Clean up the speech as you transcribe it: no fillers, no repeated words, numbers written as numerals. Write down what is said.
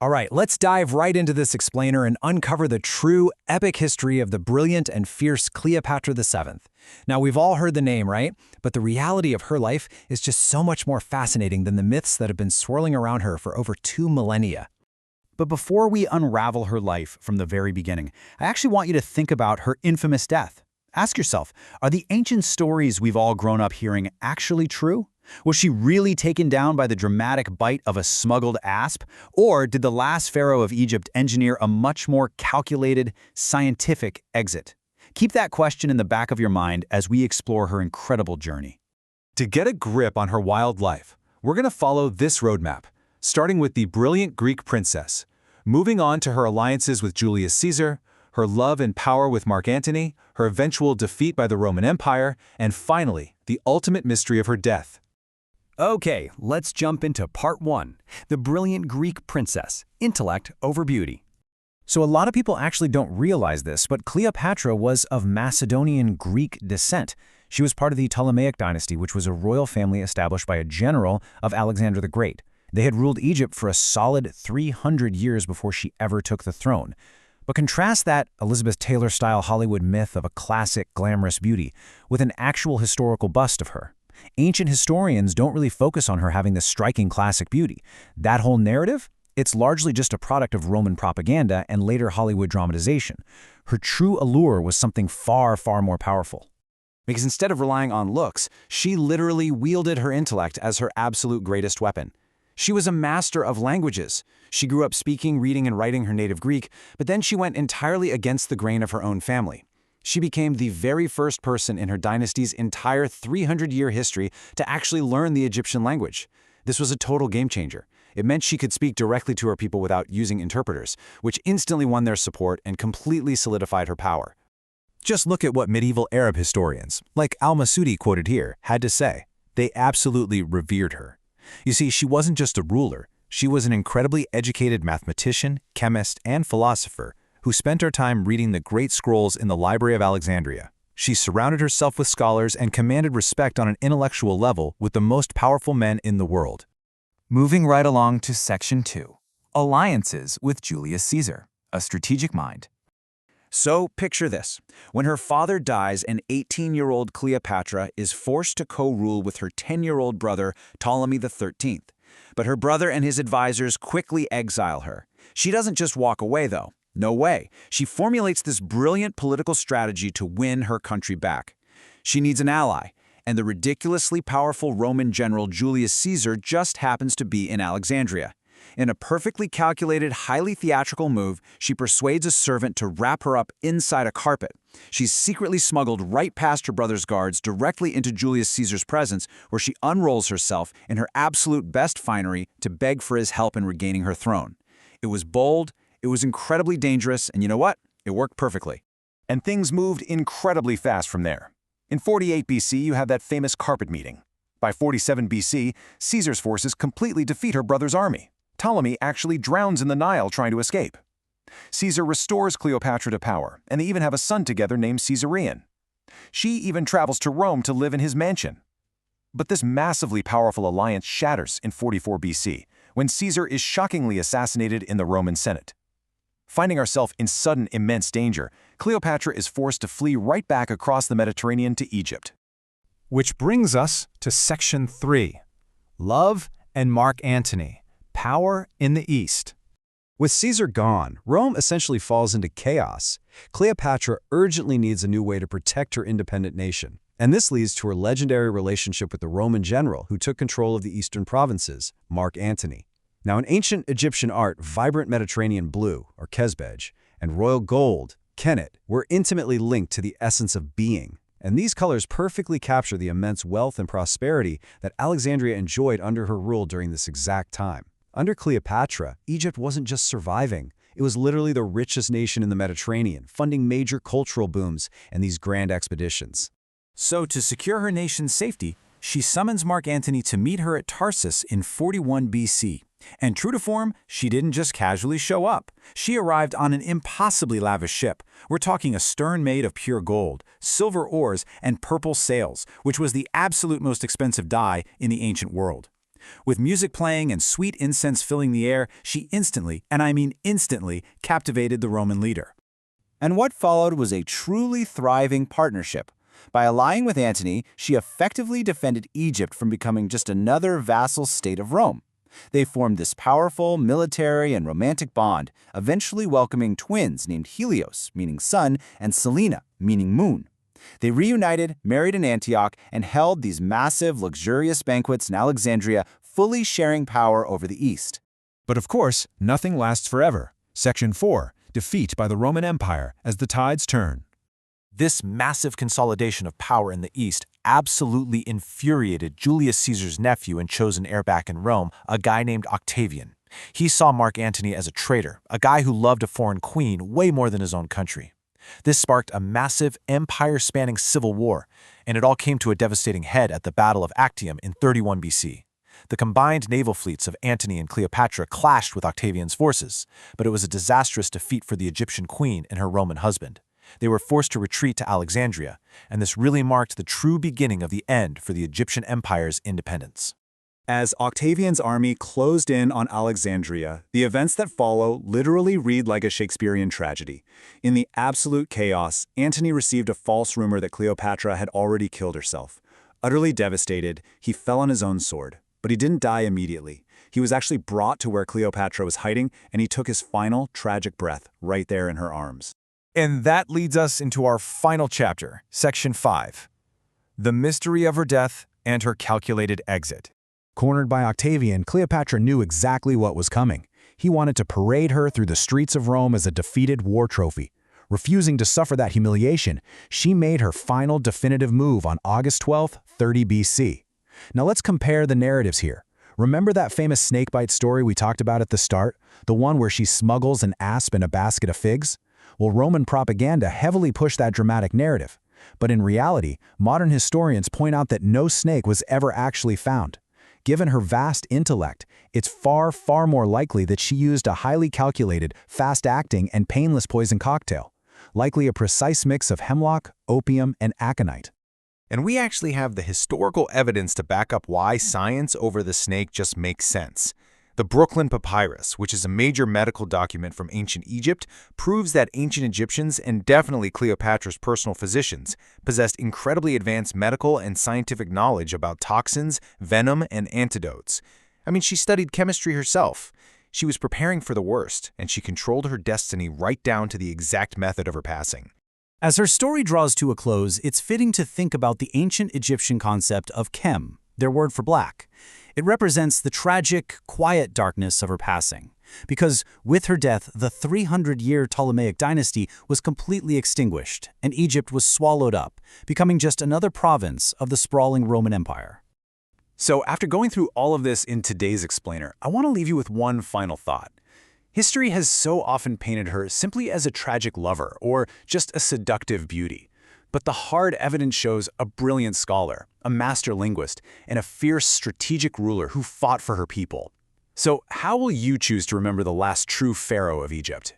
All right, let's dive right into this explainer and uncover the true epic history of the brilliant and fierce Cleopatra VII. Now, we've all heard the name, right? But the reality of her life is just so much more fascinating than the myths that have been swirling around her for over 2 millennia. But before we unravel her life from the very beginning, I actually want you to think about her infamous death. Ask yourself, are the ancient stories we've all grown up hearing actually true? Was she really taken down by the dramatic bite of a smuggled asp? Or did the last pharaoh of Egypt engineer a much more calculated, scientific exit? Keep that question in the back of your mind as we explore her incredible journey. To get a grip on her wild life, we're going to follow this roadmap, starting with the brilliant Greek princess, moving on to her alliances with Julius Caesar, her love and power with Mark Antony, her eventual defeat by the Roman Empire, and finally, the ultimate mystery of her death. Okay, let's jump into part 1, the brilliant Greek princess, intellect over beauty. So a lot of people actually don't realize this, but Cleopatra was of Macedonian Greek descent. She was part of the Ptolemaic dynasty, which was a royal family established by a general of Alexander the Great. They had ruled Egypt for a solid 300 years before she ever took the throne. But contrast that Elizabeth Taylor-style Hollywood myth of a classic, glamorous beauty with an actual historical bust of her. Ancient historians don't really focus on her having this striking classic beauty. That whole narrative? It's largely just a product of Roman propaganda and later Hollywood dramatization. Her true allure was something far, far more powerful. Because instead of relying on looks, she literally wielded her intellect as her absolute greatest weapon. She was a master of languages. She grew up speaking, reading, and writing her native Greek, but then she went entirely against the grain of her own family. She became the very first person in her dynasty's entire 300-year history to actually learn the Egyptian language. This was a total game changer. It meant she could speak directly to her people without using interpreters, which instantly won their support and completely solidified her power. Just look at what medieval Arab historians, like al-Masudi quoted here, had to say. They absolutely revered her. You see, she wasn't just a ruler. She was an incredibly educated mathematician, chemist, and philosopher who spent her time reading the great scrolls in the Library of Alexandria. She surrounded herself with scholars and commanded respect on an intellectual level with the most powerful men in the world. Moving right along to Section 2, Alliances with Julius Caesar, a strategic mind. So picture this. When her father dies, an 18-year-old Cleopatra is forced to co-rule with her 10-year-old brother, Ptolemy XIII. But her brother and his advisors quickly exile her. She doesn't just walk away, though. No way. She formulates this brilliant political strategy to win her country back. She needs an ally, and the ridiculously powerful Roman general Julius Caesar just happens to be in Alexandria. In a perfectly calculated, highly theatrical move, she persuades a servant to wrap her up inside a carpet. She's secretly smuggled right past her brother's guards directly into Julius Caesar's presence, where she unrolls herself in her absolute best finery to beg for his help in regaining her throne. It was bold, it was incredibly dangerous, and you know what? It worked perfectly. And things moved incredibly fast from there. In 48 BC, you have that famous carpet meeting. By 47 BC, Caesar's forces completely defeat her brother's army. Ptolemy actually drowns in the Nile trying to escape. Caesar restores Cleopatra to power, and they even have a son together named Caesarion. She even travels to Rome to live in his mansion. But this massively powerful alliance shatters in 44 BC, when Caesar is shockingly assassinated in the Roman Senate. Finding herself in sudden, immense danger, Cleopatra is forced to flee right back across the Mediterranean to Egypt. Which brings us to Section 3, Love and Mark Antony, Power in the East. With Caesar gone, Rome essentially falls into chaos. Cleopatra urgently needs a new way to protect her independent nation. And this leads to her legendary relationship with the Roman general who took control of the eastern provinces, Mark Antony. Now, in ancient Egyptian art, vibrant Mediterranean blue, or kezbej, and royal gold, kennet, were intimately linked to the essence of being. And these colors perfectly capture the immense wealth and prosperity that Alexandria enjoyed under her rule during this exact time. Under Cleopatra, Egypt wasn't just surviving. It was literally the richest nation in the Mediterranean, funding major cultural booms and these grand expeditions. So, to secure her nation's safety, she summons Mark Antony to meet her at Tarsus in 41 BC. And true to form, she didn't just casually show up. She arrived on an impossibly lavish ship. We're talking a stern made of pure gold, silver oars, and purple sails, which was the absolute most expensive dye in the ancient world. With music playing and sweet incense filling the air, she instantly, and I mean instantly, captivated the Roman leader. And what followed was a truly thriving partnership. By allying with Antony, she effectively defended Egypt from becoming just another vassal state of Rome. They formed this powerful military and romantic bond, eventually welcoming twins named Helios, meaning sun, and Selene, meaning moon. They reunited, married in Antioch, and held these massive, luxurious banquets in Alexandria, fully sharing power over the East. But of course, nothing lasts forever. Section 4. Defeat by the Roman Empire as the tides turn. This massive consolidation of power in the East absolutely infuriated Julius Caesar's nephew and chosen heir back in Rome, a guy named Octavian. He saw Mark Antony as a traitor, a guy who loved a foreign queen way more than his own country. This sparked a massive, empire-spanning civil war, and it all came to a devastating head at the Battle of Actium in 31 BC. The combined naval fleets of Antony and Cleopatra clashed with Octavian's forces, but it was a disastrous defeat for the Egyptian queen and her Roman husband. They were forced to retreat to Alexandria, and this really marked the true beginning of the end for the Egyptian empire's independence. As Octavian's army closed in on Alexandria, the events that follow literally read like a Shakespearean tragedy. In the absolute chaos, Antony received a false rumor that Cleopatra had already killed herself. Utterly devastated, he fell on his own sword. But he didn't die immediately. He was actually brought to where Cleopatra was hiding, and he took his final, tragic breath right there in her arms. And that leads us into our final chapter, Section 5. The mystery of her death and her calculated exit. Cornered by Octavian, Cleopatra knew exactly what was coming. He wanted to parade her through the streets of Rome as a defeated war trophy. Refusing to suffer that humiliation, she made her final definitive move on August 12, 30 BC. Now let's compare the narratives here. Remember that famous snakebite story we talked about at the start? The one where she smuggles an asp in a basket of figs? Well, Roman propaganda heavily pushed that dramatic narrative. But in reality, modern historians point out that no snake was ever actually found. Given her vast intellect, it's far, far more likely that she used a highly calculated, fast-acting, and painless poison cocktail, likely a precise mix of hemlock, opium, and aconite. And we actually have the historical evidence to back up why science over the snake just makes sense. The Brooklyn Papyrus, which is a major medical document from ancient Egypt, proves that ancient Egyptians, and definitely Cleopatra's personal physicians, possessed incredibly advanced medical and scientific knowledge about toxins, venom, and antidotes. I mean, she studied chemistry herself. She was preparing for the worst, and she controlled her destiny right down to the exact method of her passing. As her story draws to a close, it's fitting to think about the ancient Egyptian concept of chem, their word for black. It represents the tragic, quiet darkness of her passing, because with her death, the 300-year Ptolemaic dynasty was completely extinguished, and Egypt was swallowed up, becoming just another province of the sprawling Roman Empire. So after going through all of this in today's explainer, I want to leave you with one final thought. History has so often painted her simply as a tragic lover or just a seductive beauty. But the hard evidence shows a brilliant scholar, a master linguist, and a fierce strategic ruler who fought for her people. So how will you choose to remember the last true pharaoh of Egypt?